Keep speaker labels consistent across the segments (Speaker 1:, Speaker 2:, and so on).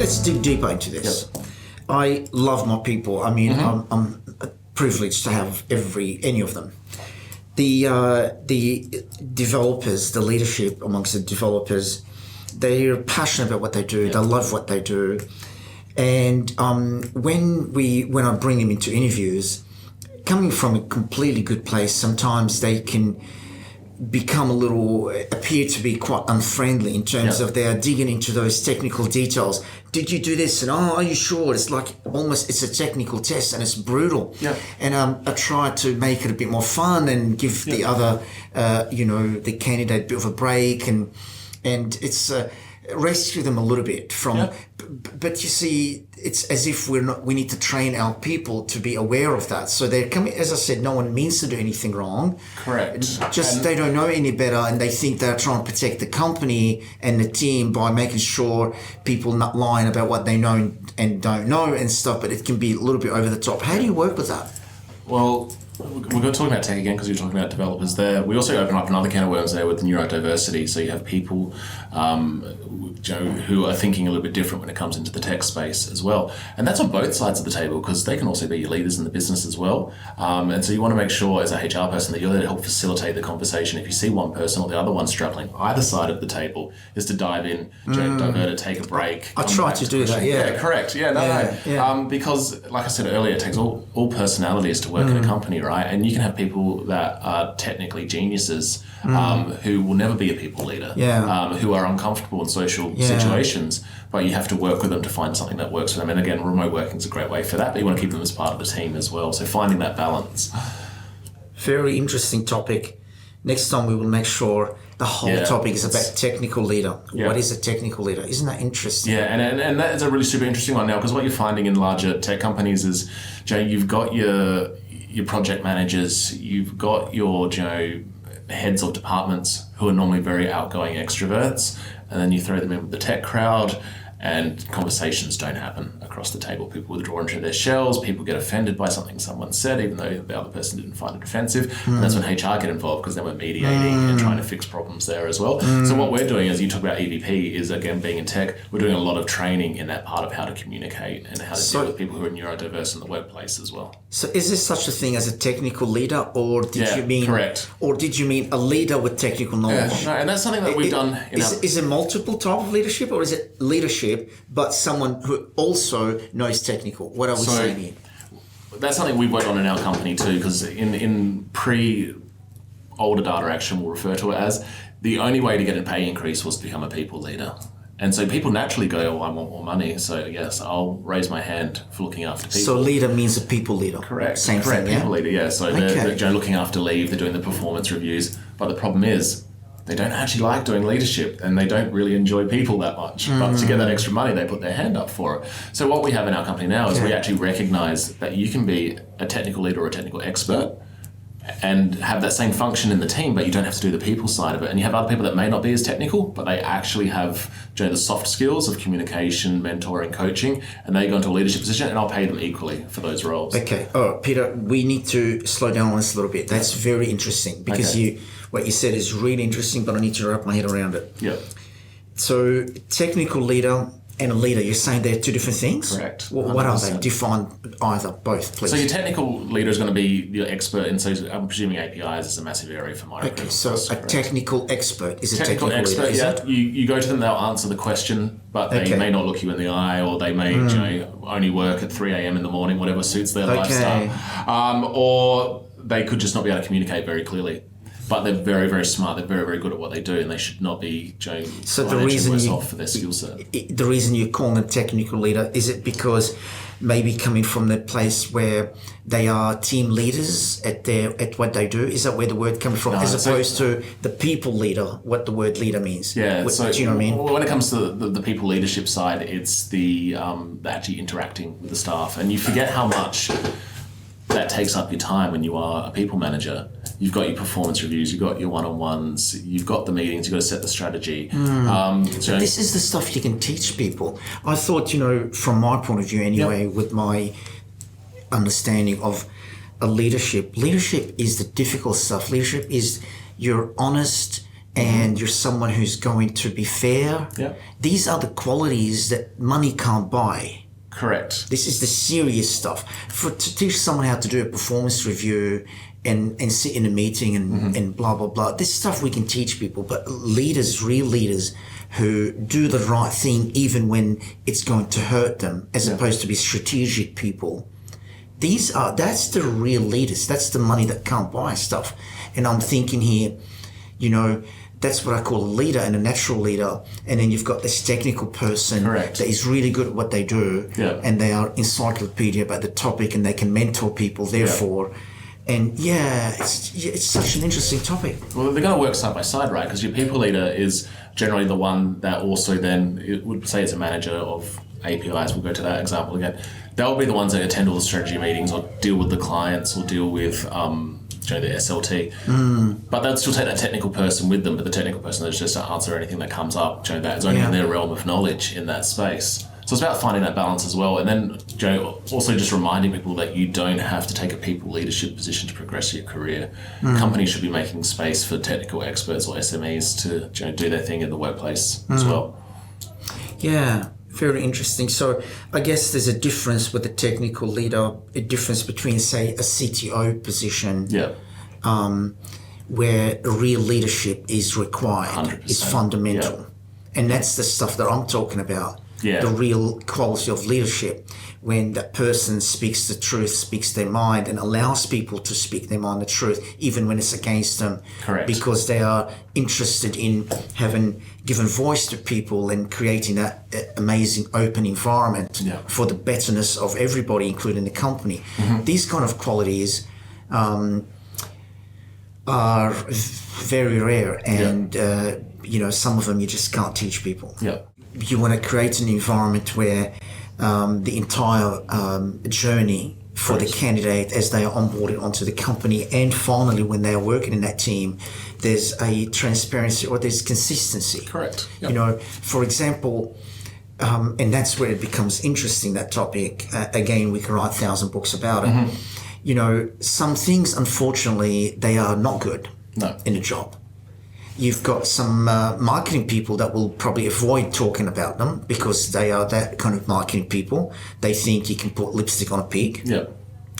Speaker 1: let's dig deeper into this.
Speaker 2: Yep.
Speaker 1: I love my people. I mean, I'm privileged to have any of them. The developers, the leadership amongst the developers, they're passionate about what they do. They love what they do. And when I bring them into interviews, coming from a completely good place, sometimes they can appear to be quite unfriendly in terms of they are digging into those technical details. Did you do this? And are you sure? It's like it's a technical test and it's brutal.
Speaker 2: Yeah.
Speaker 1: And I try to make it a bit more fun and give the other, the candidate a bit of a break and it's rescue them a little bit from. But you see, it's as if we need to train our people to be aware of that. So they're coming, as I said, no one means to do anything wrong.
Speaker 2: Correct.
Speaker 1: They don't know any better, and they think they're trying to protect the company and the team by making sure people not lying about what they know and don't know and stuff. But it can be a little bit over the top. How do you work with that?
Speaker 2: Well, we're going to talk about tech again because you're talking about developers there. We also open up another can of worms there with neurodiversity. So you have people who are thinking a little bit different when it comes into the tech space as well. And that's on both sides of the table because they can also be your leaders in the business as well. And so you want to make sure as a HR person that you're there to help facilitate the conversation. If you see one person or the other one struggling, either side of the table is to dive in, divert it, take a break.
Speaker 1: I try to do that, yeah.
Speaker 2: Correct. Because like I said earlier, it takes all personalities to work in a company, right? And you can have people that are technically geniuses who will never be a people leader, who are uncomfortable in social situations, but you have to work with them to find something that works for them. And again, remote working is a great way for that, but you want to keep them as part of the team as well. So finding that balance.
Speaker 1: Very interesting topic. Next time we will make sure the whole topic is about technical leader. Yeah. What is a technical leader? Isn't that interesting?
Speaker 2: Yeah, and that is a really super interesting one now because what you're finding in larger tech companies is, you've got your project managers, you've got your heads of departments who are normally very outgoing extroverts, and then you throw them in with the tech crowd and conversations don't happen across the table. People withdraw into their shells, people get offended by something someone said even though the other person didn't find it offensive, and that's when HR get involved because then we're mediating and trying to fix problems there as well. So what we're doing, as you talk about EVP, is again being in tech, we're doing a lot of training in that part of how to communicate and how to deal with people who are neurodiverse in the workplace as well.
Speaker 1: So is there such a thing as a technical leader, or did you mean
Speaker 2: correct.
Speaker 1: Or did you mean a leader with technical knowledge?
Speaker 2: No, and that's something that we've done
Speaker 1: is it multiple type of leadership, or is it leadership but someone who also knows technical? What are we saying here?
Speaker 2: That's something we've worked on in our company too, because in older data action, we'll refer to it as, the only way to get a pay increase was to become a people leader. And so people naturally go, I want more money. So yes, I'll raise my hand for looking after people.
Speaker 1: So leader means a people leader.
Speaker 2: Correct.
Speaker 1: Same
Speaker 2: Correct.
Speaker 1: thing,
Speaker 2: people leader, yeah. So they're looking after leave, they're doing the performance reviews. But the problem is, they don't actually like doing leadership and they don't really enjoy people that much. But to get that extra money, they put their hand up for it. So what we have in our company now is we actually recognize that you can be a technical leader or a technical expert and have that same function in the team, but you don't have to do the people side of it. And you have other people that may not be as technical, but they actually have the soft skills of communication, mentoring, coaching, and they go into a leadership position, and I'll pay them equally for those roles.
Speaker 1: Okay. All right, Peter, we need to slow down on this a little bit. That's very interesting because what you said is really interesting, but I need to wrap my head around it.
Speaker 2: Yeah.
Speaker 1: So technical leader and a leader, you're saying they're two different things?
Speaker 2: Correct.
Speaker 1: What are they? Define either, both, please.
Speaker 2: So your technical leader is going to be your expert, and so I'm presuming APIs is a massive area for my
Speaker 1: Okay, so a technical expert is a technical
Speaker 2: expert,
Speaker 1: leader,
Speaker 2: You go to them, they'll answer the question, but they may not look you in the eye, or they may only work at 3 a.m. in the morning, whatever suits their lifestyle. Or they could just not be able to communicate very clearly. But they're very, very smart. They're very, very good at what they do, and they should not be
Speaker 1: so the reason
Speaker 2: worse off for their skill set.
Speaker 1: The reason you call them a technical leader, is it because maybe coming from the place where they are team leaders at what they do? Is that where the word comes from, as opposed to the people leader? What the word leader means?
Speaker 2: Yeah.
Speaker 1: Do you know what I mean?
Speaker 2: When it comes to the people leadership side, it's the actually interacting with the staff, and you forget how much that takes up your time when you are a people manager. You've got your performance reviews, you've got your one-on-ones, you've got the meetings, you've got to set the strategy.
Speaker 1: This is the stuff you can teach people. I thought, from my point of view anyway, with my understanding of a leadership is the difficult stuff. Leadership is you're honest, and you're someone who's going to be fair.
Speaker 2: Yeah.
Speaker 1: These are the qualities that money can't buy.
Speaker 2: Correct.
Speaker 1: This is the serious stuff. To teach someone how to do a performance review and sit in a meeting and blah, blah, blah. This stuff we can teach people, but leaders, real leaders who do the right thing even when it's going to hurt them, as opposed to be strategic people. That's the real leaders. That's the money that can't buy stuff. And I'm thinking here, that's what I call a leader and a natural leader. And then you've got this technical person that is really good at what they do.
Speaker 2: Yeah.
Speaker 1: And they are encyclopedia about the topic and they can mentor people, therefore. And it's such an interesting topic.
Speaker 2: Well, they're going to work side by side, right? Because your people leader is generally the one that also then, it would say as a manager of APIs, we'll go to that example again, they'll be the ones that attend all the strategy meetings or deal with the clients or deal with the SLT. But they'll still take that technical person with them, but the technical person is just to answer anything that comes up, that is only in their realm of knowledge in that space. So it's about finding that balance as well. And then, also just reminding people that you don't have to take a people leadership position to progress your career. Companies should be making space for technical experts or SMEs to do their thing in the workplace as well.
Speaker 1: Yeah, very interesting. So I guess there's a difference with the technical leader, a difference between, say, a CTO position, where real leadership is required,
Speaker 2: 100%.
Speaker 1: is fundamental. And that's the stuff that I'm talking about.
Speaker 2: Yeah.
Speaker 1: The real quality of leadership, when that person speaks the truth, speaks their mind, and allows people to speak their mind, the truth, even when it's against them.
Speaker 2: Correct.
Speaker 1: Because they are interested in having given voice to people and creating that amazing open environment for the betterness of everybody, including the company. These kind of qualities are very rare, and some of them you just can't teach people. You want to create an environment where the entire journey for the candidate, as they are onboarded onto the company, and finally when they are working in that team, there's a transparency or there's consistency.
Speaker 2: Correct.
Speaker 1: For example, and that's where it becomes interesting, that topic. Again, we can write 1,000 books about it. Some things, unfortunately, they are not good in a job. You've got some marketing people that will probably avoid talking about them because they are that kind of marketing people. They think you can put lipstick on a pig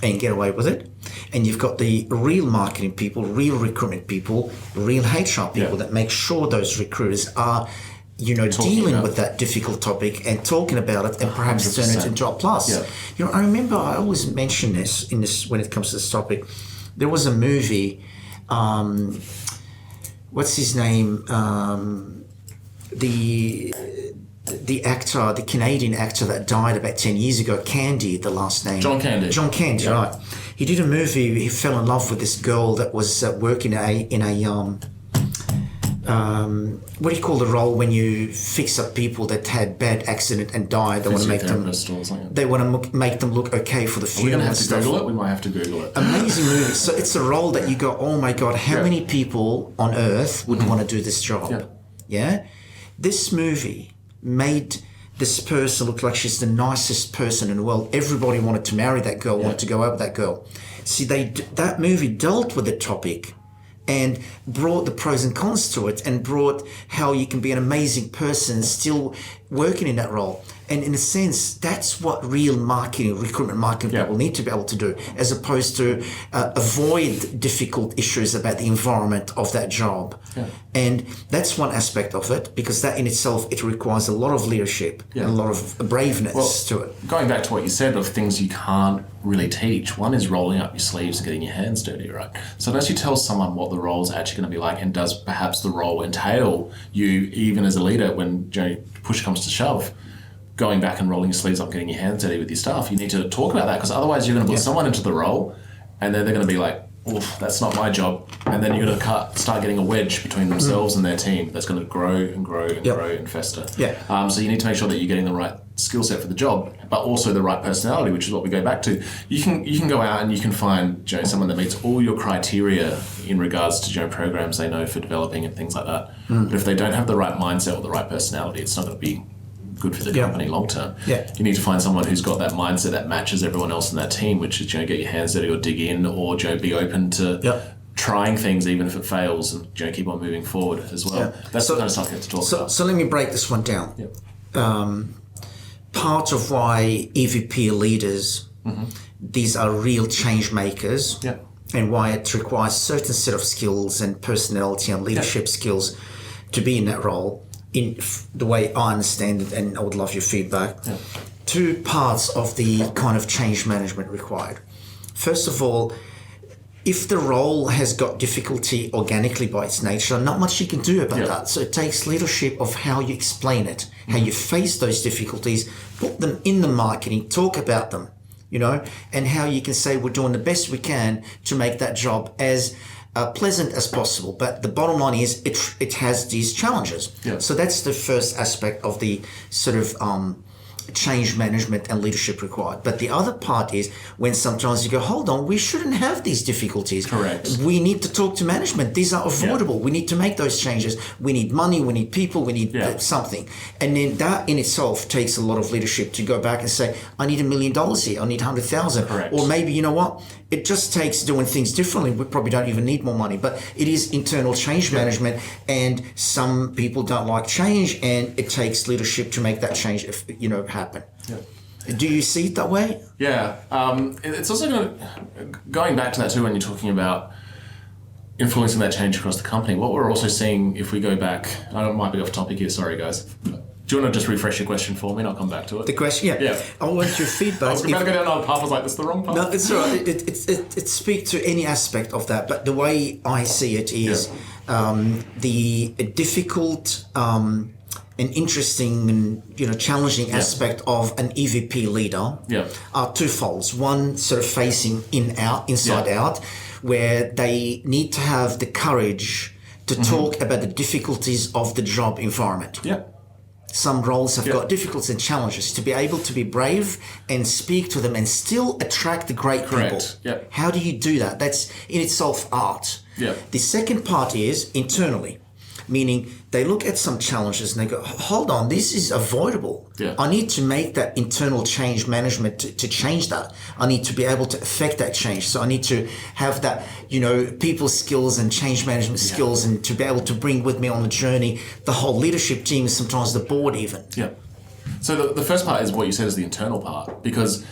Speaker 1: and get away with it. And you've got the real marketing people, real recruitment people, real HR people that make sure those recruiters are, dealing with that difficult topic and talking about it and perhaps 100%. Turn it into a plus. I remember I always mention this when it comes to this topic. There was a movie, what's his name? The actor, the Canadian actor that died about 10 years ago, Candy, the last name. John Candy, right. He did a movie, he fell in love with this girl that was working in a what do you call the role when you fix up people that had bad accident and died? They want to make them. They want to make them look okay for the funeral.
Speaker 2: We're going to have to Google it. We might have to Google it.
Speaker 1: Amazing movie. So it's a role that you go, oh my God, how many people on earth would want to do this job? This movie made this person look like she's the nicest person in the world. Everybody wanted to marry that girl, wanted to go out with that girl. See, that movie dealt with the topic and brought the pros and cons to it, and brought how you can be an amazing person still working in that role. And in a sense, that's what real recruitment marketing people need to be able to do, as opposed to avoid difficult issues about the environment of that job. And that's one aspect of it, because that in itself, it requires a lot of leadership and a lot of braveness to it.
Speaker 2: Going back to what you said of things you can't really teach, one is rolling up your sleeves and getting your hands dirty, right? So unless you tell someone what the role is actually going to be like, and does perhaps the role entail you, even as a leader, when push comes to shove, going back and rolling your sleeves up, getting your hands dirty with your staff, you need to talk about that, because otherwise you're going to put someone into the role and then they're going to be like, oof, that's not my job. And then you're going to start getting a wedge between themselves and their team that's going to grow and grow and grow and fester. So you need to make sure that you're getting the right skill set for the job, but also the right personality, which is what we go back to. You can go out and you can find someone that meets all your criteria in regards to programs they know for developing and things like that. But if they don't have the right mindset or the right personality, it's not going to be good for the company long term. You need to find someone who's got that mindset that matches everyone else in that team, which is get your hands dirty or dig in, or be open to trying things even if it fails, and keep on moving forward as well. That's the kind of stuff you have to talk about.
Speaker 1: So let me break this one down.
Speaker 2: Yeah.
Speaker 1: Part of why EVP leaders, these are real change makers, and why it requires certain set of skills and personality and leadership skills to be in that role, in the way I understand it, and I would love your feedback. Two parts of the kind of change management required. First of all, if the role has got difficulty organically by its nature, not much you can do about that. So it takes leadership of how you explain it, how you face those difficulties, put them in the marketing, talk about them, and how you can say we're doing the best we can to make that job as pleasant as possible. But the bottom line is it has these challenges. So that's the first aspect of the sort of change management and leadership required. But the other part is when sometimes you go, hold on, we shouldn't have these difficulties.
Speaker 2: Correct.
Speaker 1: We need to talk to management. These are avoidable. We need to make those changes. We need money, we need people, we need something. And then that in itself takes a lot of leadership to go back and say, I need $1 million here, I need 100,000.
Speaker 2: Correct.
Speaker 1: Or maybe, you know what, it just takes doing things differently. We probably don't even need more money, but it is internal change management, and some people don't like change, and it takes leadership to make that change, happen. Do you see it that way?
Speaker 2: Yeah. It's also going back to that too, when you're talking about influencing that change across the company. What we're also seeing, if we go back, I might be off topic here, sorry guys. Do you want to just refresh your question for me and I'll come back to it?
Speaker 1: The question, I want your feedback.
Speaker 2: I was about to go down another path, I was like, this is the wrong path.
Speaker 1: No, it's all right. It speaks to any aspect of that, but the way I see it is the difficult and interesting and challenging aspect of an EVP leader are twofolds. One sort of facing inside out, where they need to have the courage to talk about the difficulties of the job environment. Some roles have got difficulties and challenges. To be able to be brave and speak to them and still attract the great people. How do you do that? That's in itself art. The second part is internally, meaning they look at some challenges and they go, hold on, this is avoidable. I need to make that internal change management to change that. I need to be able to affect that change. So I need to have that, people skills and change management skills, and to be able to bring with me on the journey the whole leadership team and sometimes the board even.
Speaker 2: So the first part is what you said is the internal part, because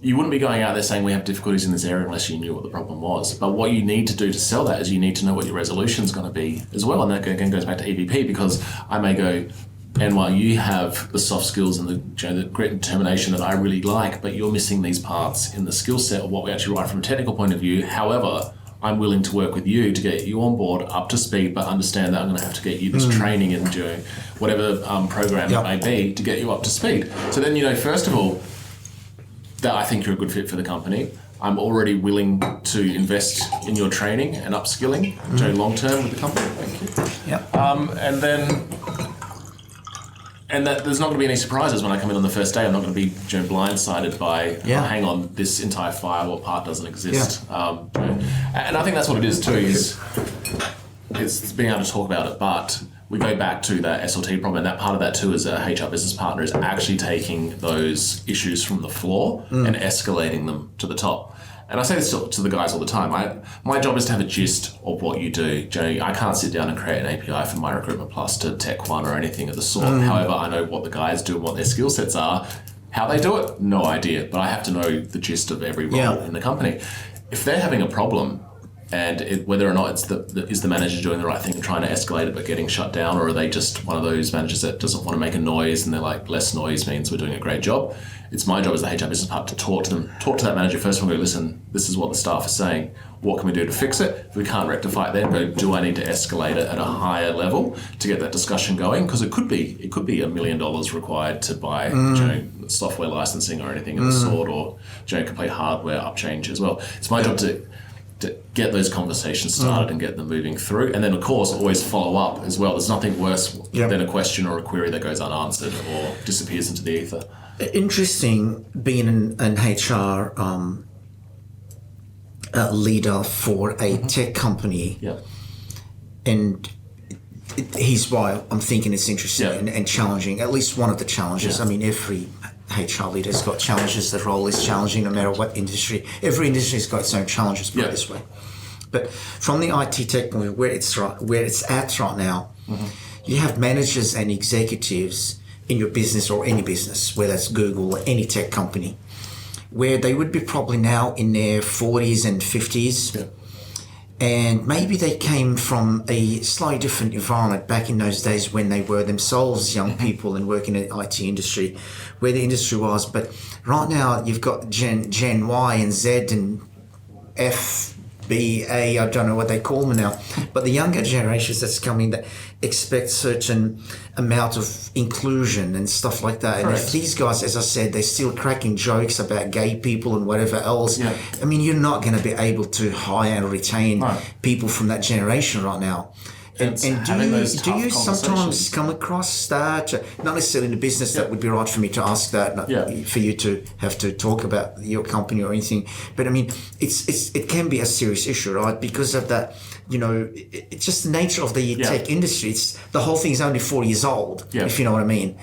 Speaker 2: you wouldn't be going out there saying we have difficulties in this area unless you knew what the problem was. But what you need to do to sell that is you need to know what your resolution is going to be as well. And that again goes back to EVP, because I may go, Anwar, you have the soft skills and the grit and determination that I really like, but you're missing these parts in the skill set of what we actually write from a technical point of view. However, I'm willing to work with you to get you on board up to speed, but understand that I'm going to have to get you this training and doing whatever program it may be to get you up to speed. So then, first of all, that I think you're a good fit for the company. I'm already willing to invest in your training and upskilling long term with the company. Thank you. And that there's not going to be any surprises when I come in on the first day. I'm not going to be blindsided by, hang on, this entire firewall part doesn't exist. And I think that's what it is too. It's being able to talk about it, but we go back to that SLT problem, and that part of that too, as a HR business partner, is actually taking those issues from the floor and escalating them to the top. And I say this to the guys all the time. My job is to have a gist of what you do. I can't sit down and create an API for My Recruitment Plus to TechOne or anything of the sort. However, I know what the guys do and what their skill sets are. How they do it, no idea. But I have to know the gist of every role in the company. If they're having a problem, and whether or not is the manager doing the right thing and trying to escalate it but getting shut down, or are they just one of those managers that doesn't want to make a noise and they're like, less noise means we're doing a great job. It's my job as the HR business partner to talk to that manager first and go, listen, this is what the staff is saying. What can we do to fix it? If we can't rectify it then, go, do I need to escalate it at a higher level to get that discussion going? Because it could be $1 million required to buy software licensing or anything of the sort, or complete hardware up change as well. It's my job to get those conversations started and get them moving through. And then, of course, always follow up as well. There's nothing worse than a question or a query that goes unanswered or disappears into the ether. Interesting
Speaker 1: being an HR leader for a tech company. And here's why I'm thinking it's interesting and challenging, at least one of the challenges. I mean, every HR leader's got challenges. The role is challenging no matter what industry. Every industry's got its own challenges, put it this way. But from the IT tech point, where it's at right now, you have managers and executives in your business or any business, whether it's Google or any tech company, where they would be probably now in their 40s and 50s.
Speaker 2: Yeah.
Speaker 1: And maybe they came from a slightly different environment back in those days when they were themselves young people and working in the IT industry, where the industry was. But right now, you've got Gen Y and Z and F, B, A, I don't know what they call them now. But the younger generations that's coming that expect certain amount of inclusion and stuff like that. And if these guys, as I said, they're still cracking jokes about gay people and whatever else, I mean, you're not going to be able to hire and retain people from that generation right now. And do you sometimes come across that? Not necessarily in the business, that would be right for me to ask that, not for you to have to talk about your company or anything. But I mean, it can be a serious issue, right? Because of that, you know, it's just the nature of the tech industry. The whole thing is only 4 years old, if you know what I mean.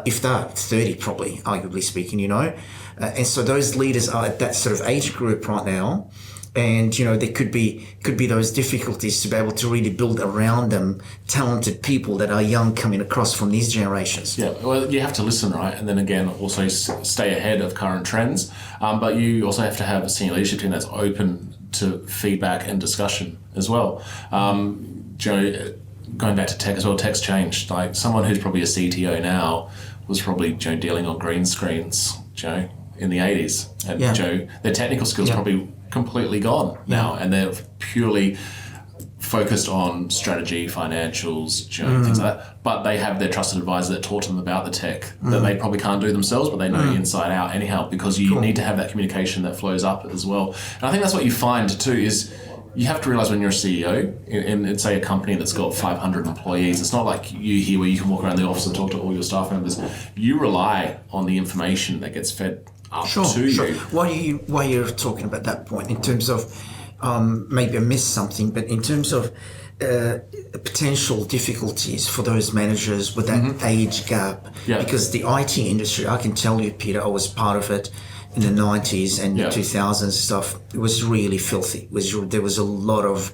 Speaker 1: If that, 30 probably, arguably speaking, you know. And so those leaders are at that sort of age group right now. And, you know, there could be those difficulties to be able to really build around them talented people that are young coming across from these generations.
Speaker 2: Yeah, well, you have to listen, right? And then again, also stay ahead of current trends. But you also have to have a senior leadership team that's open to feedback and discussion as well. You know, going back to tech as well, tech's changed. Like someone who's probably a CTO now was probably, you know, dealing on green screens, you know, in the 80s. And, you know, their technical skills probably completely gone now, and they're purely focused on strategy, financials, you know, things like that. But they have their trusted advisor that taught them about the tech that they probably can't do themselves, but they know inside out anyhow, because you need to have that communication that flows up as well. And I think that's what you find too, is you have to realize when you're a CEO in say a company that's got 500 employees, it's not like you here where you can walk around the office and talk to all your staff members. You rely on the information that gets fed up to you.
Speaker 1: Why you're talking about that point in terms of maybe I missed something, but in terms of potential difficulties for those managers with that age gap, because the IT industry, I can tell you, Peter, I was part of it in the 90s and the 2000s stuff. It was really filthy. There was a lot of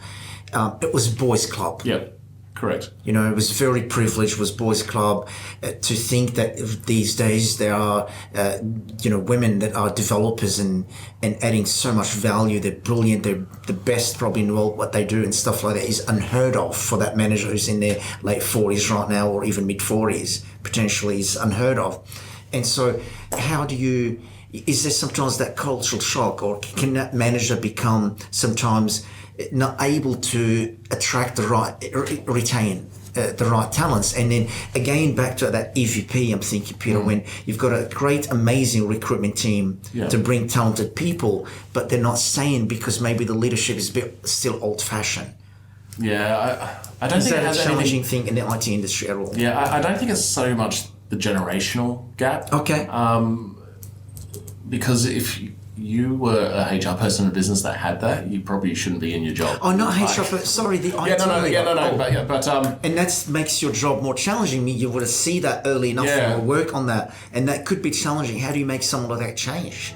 Speaker 1: it was boys club.
Speaker 2: Yeah. Correct.
Speaker 1: You know, it was very privileged, was boys club. To think that these days there are, you know, women that are developers and adding so much value. They're brilliant. They're the best probably in the world, what they do and stuff like that is unheard of for that manager who's in their late 40s right now, or even mid 40s, potentially is unheard of. And so is there sometimes that cultural shock, or can that manager become sometimes not able to attract retain the right talents? And then again, back to that EVP, I'm thinking, Peter, when you've got a great, amazing recruitment team to bring talented people, but they're not staying because maybe the leadership is a bit still old-fashioned.
Speaker 2: Yeah, I don't think it has
Speaker 1: a challenging thing in the IT industry at all.
Speaker 2: Yeah, I don't think it's so much the generational gap.
Speaker 1: Okay.
Speaker 2: Because if you were a HR person in a business that had that, you probably shouldn't be in your job.
Speaker 1: Oh, not HR, but sorry, the IT. And that makes your job more challenging. You would see that early enough and work on that, and that could be challenging. How do you make someone like that change?